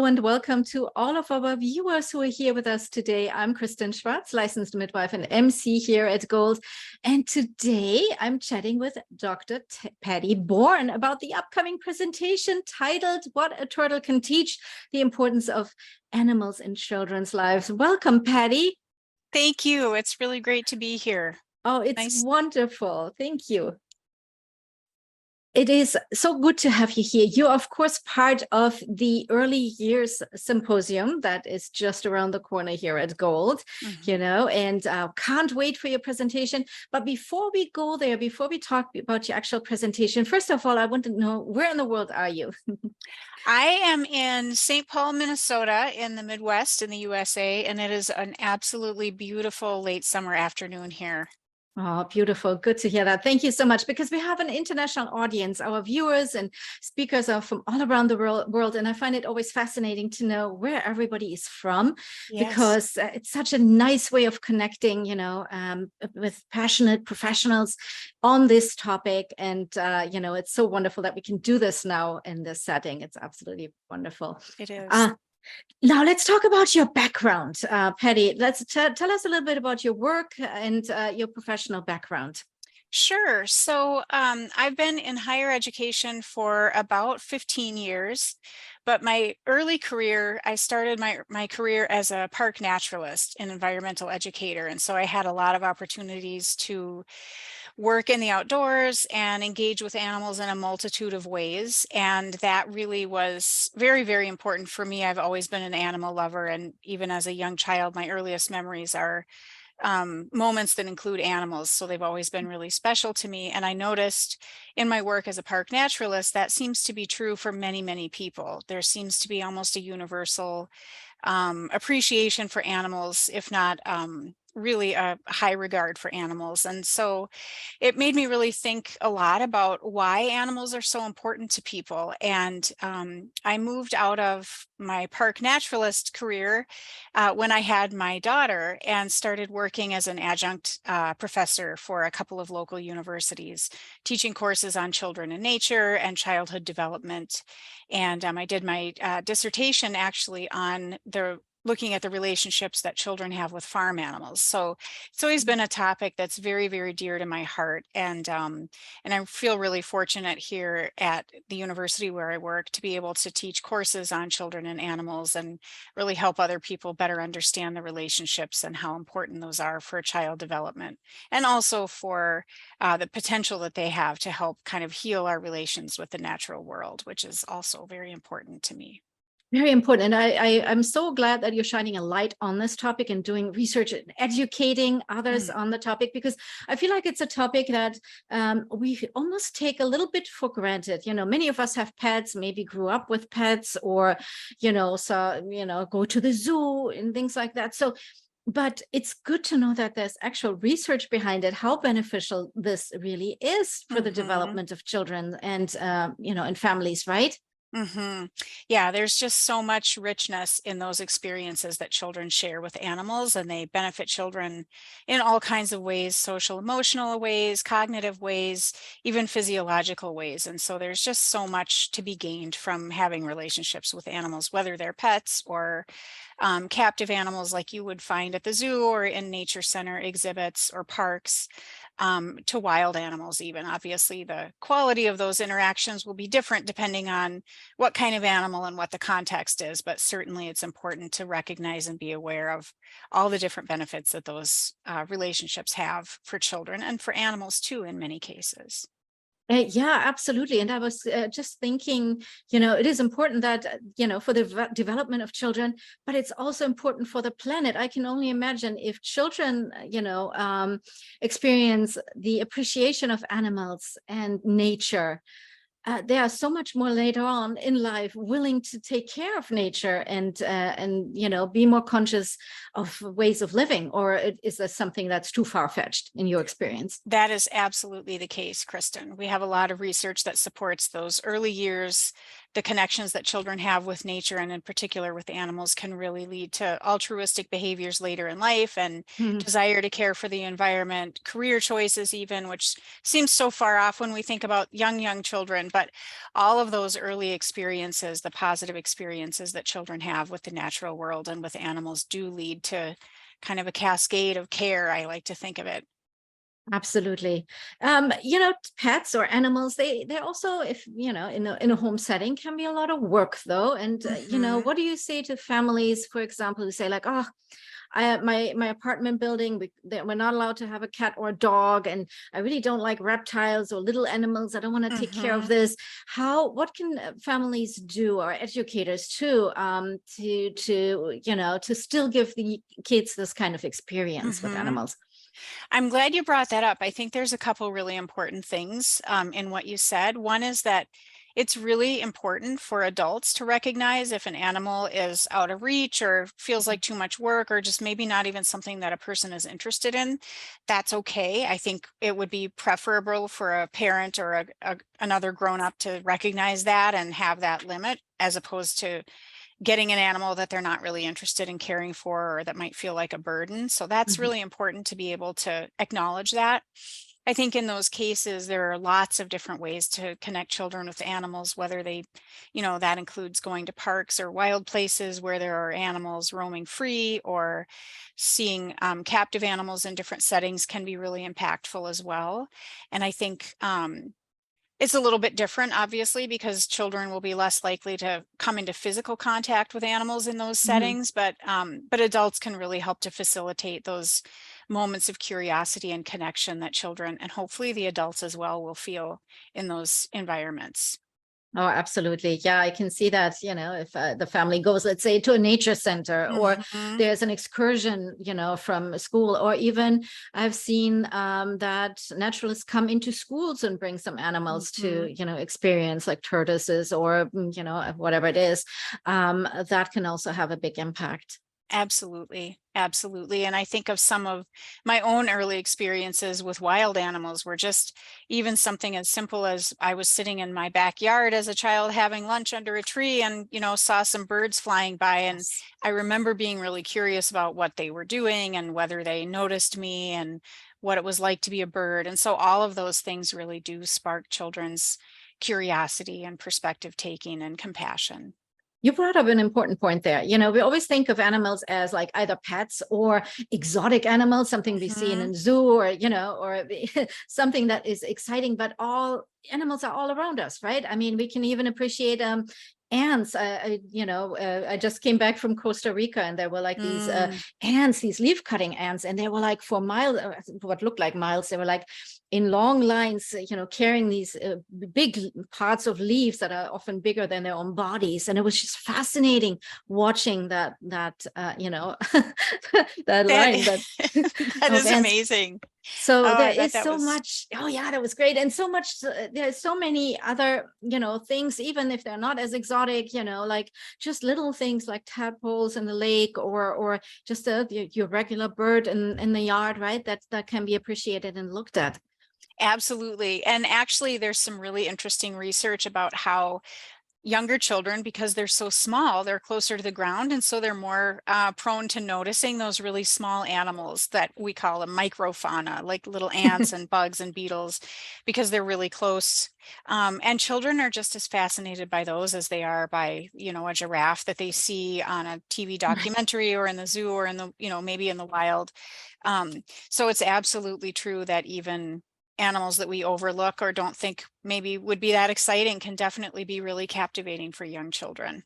and welcome to all of our viewers who are here with us today. I'm Kristen Schwartz, licensed midwife and MC here at Gold. And today I'm chatting with Dr. Patty Bourne about the upcoming presentation titled What a Turtle Can Teach, the Importance of Animals in Children's Lives. Welcome, Patty. Thank you. It's really great to be here. Oh, it's wonderful. Thank you. It is so good to have you here. You're, of course, part of the Early Years Symposium that is just around the corner here at Gold, and can't wait for your presentation. But before we go there, before we talk about your actual presentation, first of all, I want to know, where in the world are you? I am in St. Paul, Minnesota, in the Midwest in the USA, and it is an absolutely beautiful late summer afternoon here. Oh, beautiful. Good to hear that. Thank you so much, because we have an international audience. Our viewers and speakers are from all around the world. And I find it always fascinating to know where everybody is from, because it's such a nice way of connecting, with passionate professionals on this topic. And, it's so wonderful that we can do this now in this setting. It's absolutely wonderful. It is. Now let's talk about your background, Patty. Let's tell us a little bit about your work and your professional background. Sure. So I've been in higher education for about 15 years, but my early career, I started my career as a park naturalist and environmental educator. And so I had a lot of opportunities to work in the outdoors and engage with animals in a multitude of ways. And that really was very, very important for me. I've always been an animal lover. And even as a young child, my earliest memories are moments that include animals. So they've always been really special to me. And I noticed in my work as a park naturalist, that seems to be true for many, many people. There seems to be almost a universal appreciation for animals, if not really a high regard for animals. And so it made me really think a lot about why animals are so important to people. And I moved out of my park naturalist career when I had my daughter and started working as an adjunct professor for a couple of local universities, teaching courses on children and nature and childhood development. And I did my dissertation actually on looking at the relationships that children have with farm animals. So it's always been a topic that's very, very dear to my heart. And I feel really fortunate here at the university where I work to be able to teach courses on children and animals and really help other people better understand the relationships and how important those are for child development, and also for the potential that they have to help kind of heal our relations with the natural world, which is also very important to me. Very important. And I'm so glad that you're shining a light on this topic and doing research and educating others on the topic, because I feel like it's a topic that we almost take a little bit for granted. Many of us have pets, maybe grew up with pets, or, go to the zoo and things like that. So, but it's good to know that there's actual research behind it, how beneficial this really is for the development of children and, and families, right? Yeah, there's just so much richness in those experiences that children share with animals, and they benefit children in all kinds of ways, social, emotional ways, cognitive ways, even physiological ways. And so there's just so much to be gained from having relationships with animals, whether they're pets or captive animals like you would find at the zoo or in nature center exhibits or parks, to wild animals even. Obviously, the quality of those interactions will be different depending on what kind of animal and what the context is, but certainly it's important to recognize and be aware of all the different benefits that those relationships have for children and for animals too, in many cases. Yeah, absolutely. And I was just thinking, it is important that, for the development of children, but it's also important for the planet. I can only imagine if children, experience the appreciation of animals and nature. They are so much more later on in life willing to take care of nature and be more conscious of ways of living. Or is there something that's too far-fetched in your experience? That is absolutely the case, Kristen. We have a lot of research that supports those early years the connections that children have with nature and in particular with animals can really lead to altruistic behaviors later in life and Mhm. desire to care for the environment, career choices even, which seems so far off when we think about young children, but all of those early experiences, the positive experiences that children have with the natural world and with animals do lead to kind of a cascade of care, I like to think of it. Absolutely. Pets or animals, they're also, if, in a home setting can be a lot of work though. And, Mhm. what do you say to families, for example, who say like, oh, my apartment building, we're not allowed to have a cat or a dog, and I really don't like reptiles or little animals. I don't want to take care of Mhm. this. What can families do, or educators too, to still give the kids this kind of experience with Mhm. animals? I'm glad you brought that up. I think there's a couple really important things in what you said. One is that it's really important for adults to recognize if an animal is out of reach or feels like too much work or just maybe not even something that a person is interested in. That's okay. I think it would be preferable for a parent or another grown up to recognize that and have that limit as opposed to getting an animal that they're not really interested in caring for or that might feel like a burden. So that's Mhm. really important to be able to acknowledge that. I think in those cases, there are lots of different ways to connect children with animals, whether that includes going to parks or wild places where there are animals roaming free or seeing captive animals in different settings can be really impactful as well. And I think it's a little bit different, obviously, because children will be less likely to come into physical contact with animals in those Mhm. settings, but adults can really help to facilitate those moments of curiosity and connection that children and hopefully the adults as well will feel in those environments. Oh, absolutely. Yeah, I can see that, if the family goes, let's say, to a nature center, or Mhm. there's an excursion, from school, or even I've seen that naturalists come into schools and bring some animals to, Mhm. experience, like tortoises or, whatever it is. That can also have a big impact. Absolutely. Absolutely. And I think of some of my own early experiences with wild animals were just even something as simple as I was sitting in my backyard as a child having lunch under a tree and, saw some birds flying by. And Yes. I remember being really curious about what they were doing and whether they noticed me and what it was like to be a bird. And so all of those things really do spark children's curiosity and perspective taking and compassion. You brought up an important point there. We always think of animals as like either pets or exotic animals, something we see in Mhm. a zoo, or, or something that is exciting, but all animals are all around us, right? I mean, we can even appreciate ants. I just came back from Costa Rica, and there were like these Mm. ants, these leaf cutting ants, and they were like for miles, what looked like miles. They were like in long lines, carrying these big parts of leaves that are often bigger than their own bodies. And it was just fascinating watching that That line that that of is ants. amazing. So Oh, there I bet is that so was much. Oh yeah, that was great. And so much, there's so many other, things, even if they're not as exotic, like just little things like tadpoles in the lake, or just your regular bird in the yard, right? That can be appreciated and looked at. absolutely. And actually, there's some really interesting research about how younger children, because they're so small, they're closer to the ground. And so they're more prone to noticing those really small animals that we call a microfauna, like little ants and bugs and beetles, because they're really close. And children are just as fascinated by those as they are by, a giraffe that they see on a TV Right. documentary or in the zoo or in the, maybe in the wild. So it's absolutely true that even animals that we overlook or don't think maybe would be that exciting can definitely be really captivating for young children.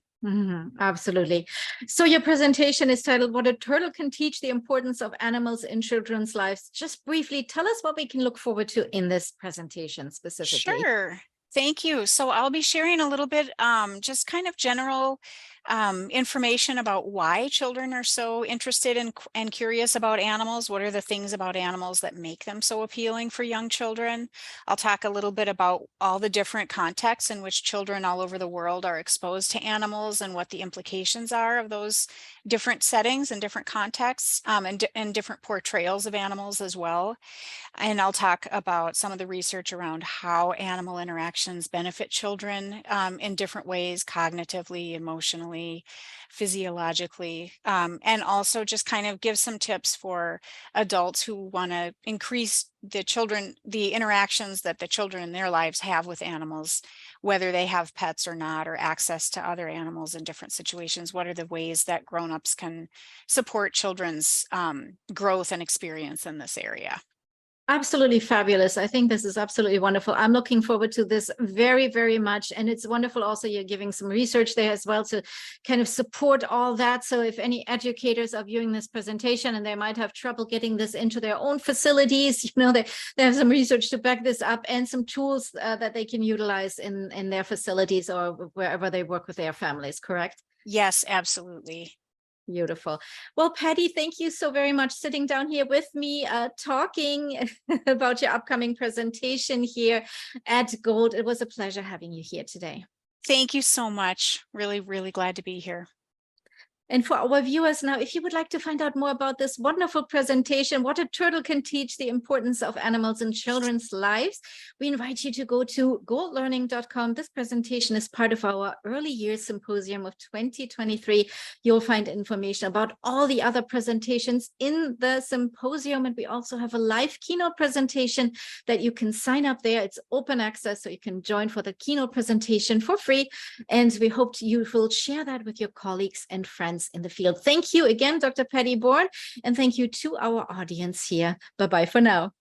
Absolutely. So your presentation is titled "What a Turtle Can Teach: The Importance of Animals in Children's Lives." Just briefly, tell us what we can look forward to in this presentation specifically. Sure. Thank you. So I'll be sharing a little bit, just kind of general information about why children are so interested in and curious about animals. What are the things about animals that make them so appealing for young children? I'll talk a little bit about all the different contexts in which children all over the world are exposed to animals and what the implications are of those different settings and different contexts, and different portrayals of animals as well. And I'll talk about some of the research around how animal interactions benefit children in different ways, cognitively, emotionally, physiologically, and also just kind of give some tips for adults who want to increase the interactions that the children in their lives have with animals, whether they have pets or not, or access to other animals in different situations. What are the ways that grownups can support children's growth and experience in this area? Absolutely fabulous. I think this is absolutely wonderful. I'm looking forward to this very, very much. And it's wonderful also you're giving some research there as well to kind of support all that. So if any educators are viewing this presentation and they might have trouble getting this into their own facilities, they have some research to back this up and some tools that they can utilize in their facilities or wherever they work with their families, correct? Yes, absolutely. Beautiful. Well, Patty, thank you so very much sitting down here with me, talking about your upcoming presentation here at Gold. It was a pleasure having you here today. Thank you so much. Really, really glad to be here. And for our viewers now, if you would like to find out more about this wonderful presentation, what a turtle can teach, the importance of animals in children's lives, we invite you to go to goldlearning.com. This presentation is part of our Early Years Symposium of 2023. You'll find information about all the other presentations in the symposium. And we also have a live keynote presentation that you can sign up there. It's open access, so you can join for the keynote presentation for free. And we hope you will share that with your colleagues and friends in the field. Thank you again, Dr. Patty Bourne, and thank you to our audience here. Bye-bye for now.